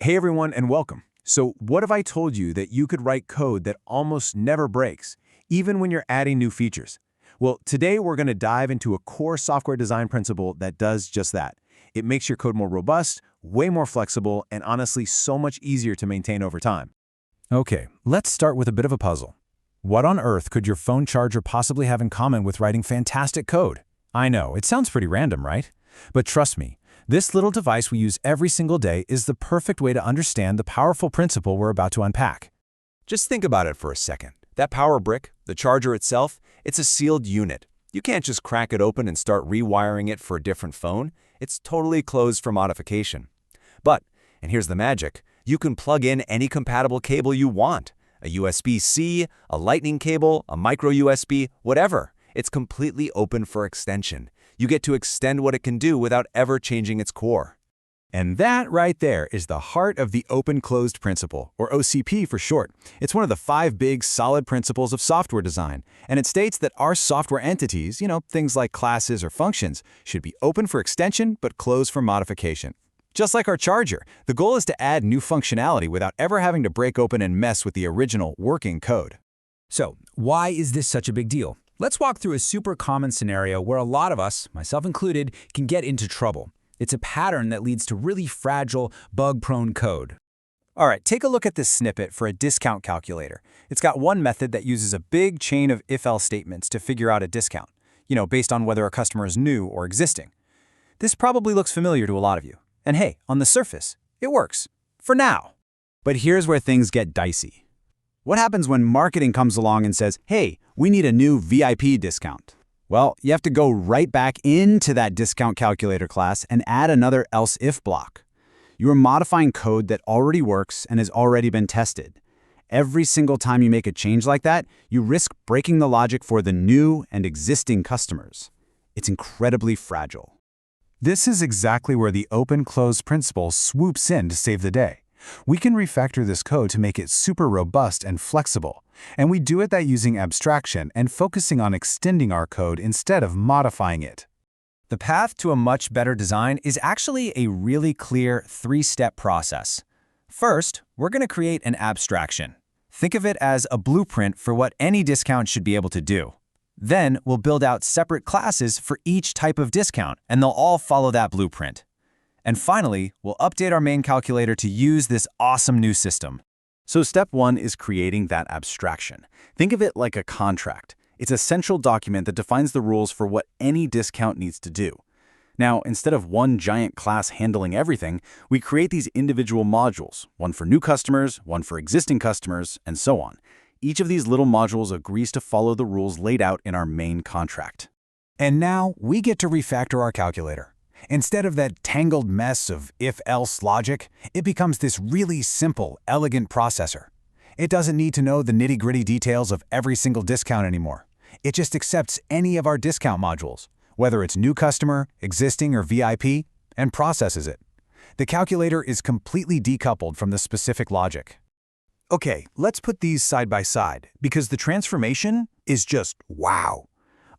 Hey everyone and welcome. So what if I told you that you could write code that almost never breaks, even when you're adding new features? Well, today we're going to dive into a core software design principle that does just that. It makes your code more robust, way more flexible, and honestly so much easier to maintain over time. Okay, let's start with a bit of a puzzle. What on earth could your phone charger possibly have in common with writing fantastic code? I know, it sounds pretty random, right? But trust me, this little device we use every single day is the perfect way to understand the powerful principle we're about to unpack. Just think about it for a second. That power brick, the charger itself, it's a sealed unit. You can't just crack it open and start rewiring it for a different phone. It's totally closed for modification. But, and here's the magic, you can plug in any compatible cable you want. A USB-C, a lightning cable, a micro USB, whatever. It's completely open for extension. You get to extend what it can do without ever changing its core. And that right there is the heart of the open-closed principle, or OCP for short. It's one of the 5 big, solid principles of software design, and it states that our software entities, things like classes or functions, should be open for extension but closed for modification. Just like our charger, the goal is to add new functionality without ever having to break open and mess with the original working code. So, why is this such a big deal? Let's walk through a super common scenario where a lot of us, myself included, can get into trouble. It's a pattern that leads to really fragile, bug-prone code. All right, take a look at this snippet for a discount calculator. It's got one method that uses a big chain of if-else statements to figure out a discount, based on whether a customer is new or existing. This probably looks familiar to a lot of you. And hey, on the surface, it works. For now. But here's where things get dicey. What happens when marketing comes along and says, hey, we need a new VIP discount? Well, you have to go right back into that discount calculator class and add another else-if block. You are modifying code that already works and has already been tested. Every single time you make a change like that, you risk breaking the logic for the new and existing customers. It's incredibly fragile. This is exactly where the open-closed principle swoops in to save the day. We can refactor this code to make it super robust and flexible, and we do it that using abstraction and focusing on extending our code instead of modifying it. The path to a much better design is actually a really clear 3-step process. First, we're going to create an abstraction. Think of it as a blueprint for what any discount should be able to do. Then we'll build out separate classes for each type of discount, and they'll all follow that blueprint. And finally, we'll update our main calculator to use this awesome new system. So step 1 is creating that abstraction. Think of it like a contract. It's a central document that defines the rules for what any discount needs to do. Now, instead of one giant class handling everything, we create these individual modules, one for new customers, one for existing customers, and so on. Each of these little modules agrees to follow the rules laid out in our main contract. And now we get to refactor our calculator. Instead of that tangled mess of if-else logic, it becomes this really simple, elegant processor. It doesn't need to know the nitty-gritty details of every single discount anymore. It just accepts any of our discount modules, whether it's new customer, existing, or VIP, and processes it. The calculator is completely decoupled from the specific logic. Okay, let's put these side by side, because the transformation is just wow.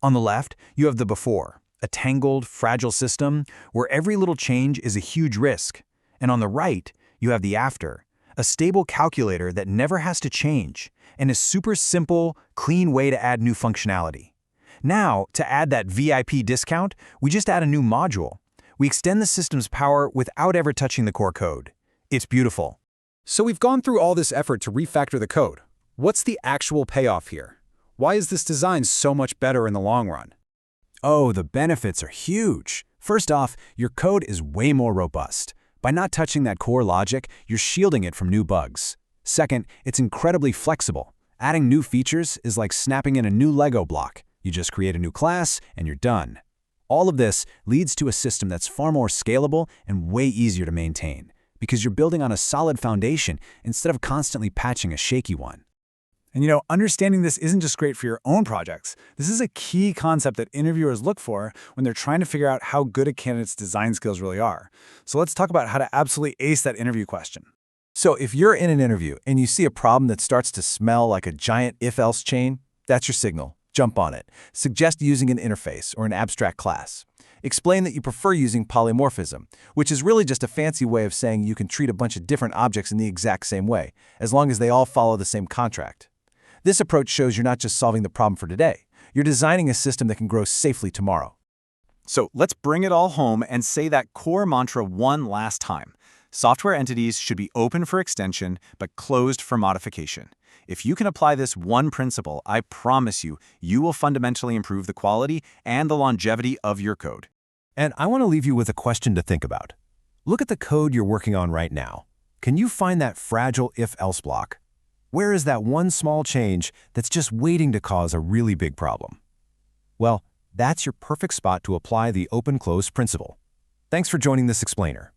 On the left, you have the before, a tangled, fragile system where every little change is a huge risk. And on the right, you have the after, a stable calculator that never has to change, and a super simple, clean way to add new functionality. Now, to add that VIP discount, we just add a new module. We extend the system's power without ever touching the core code. It's beautiful. So we've gone through all this effort to refactor the code. What's the actual payoff here? Why is this design so much better in the long run? Oh, the benefits are huge. First off, your code is way more robust. By not touching that core logic, you're shielding it from new bugs. Second, it's incredibly flexible. Adding new features is like snapping in a new Lego block. You just create a new class, and you're done. All of this leads to a system that's far more scalable and way easier to maintain, because you're building on a solid foundation instead of constantly patching a shaky one. And understanding this isn't just great for your own projects. This is a key concept that interviewers look for when they're trying to figure out how good a candidate's design skills really are. So let's talk about how to absolutely ace that interview question. So if you're in an interview and you see a problem that starts to smell like a giant if-else chain, that's your signal. Jump on it. Suggest using an interface or an abstract class. Explain that you prefer using polymorphism, which is really just a fancy way of saying you can treat a bunch of different objects in the exact same way, as long as they all follow the same contract. This approach shows you're not just solving the problem for today, you're designing a system that can grow safely tomorrow. So let's bring it all home and say that core mantra one last time. Software entities should be open for extension, but closed for modification. If you can apply this one principle, I promise you, you will fundamentally improve the quality and the longevity of your code. And I want to leave you with a question to think about. Look at the code you're working on right now. Can you find that fragile if-else block? Where is that one small change that's just waiting to cause a really big problem? Well, that's your perfect spot to apply the open-close principle. Thanks for joining this explainer.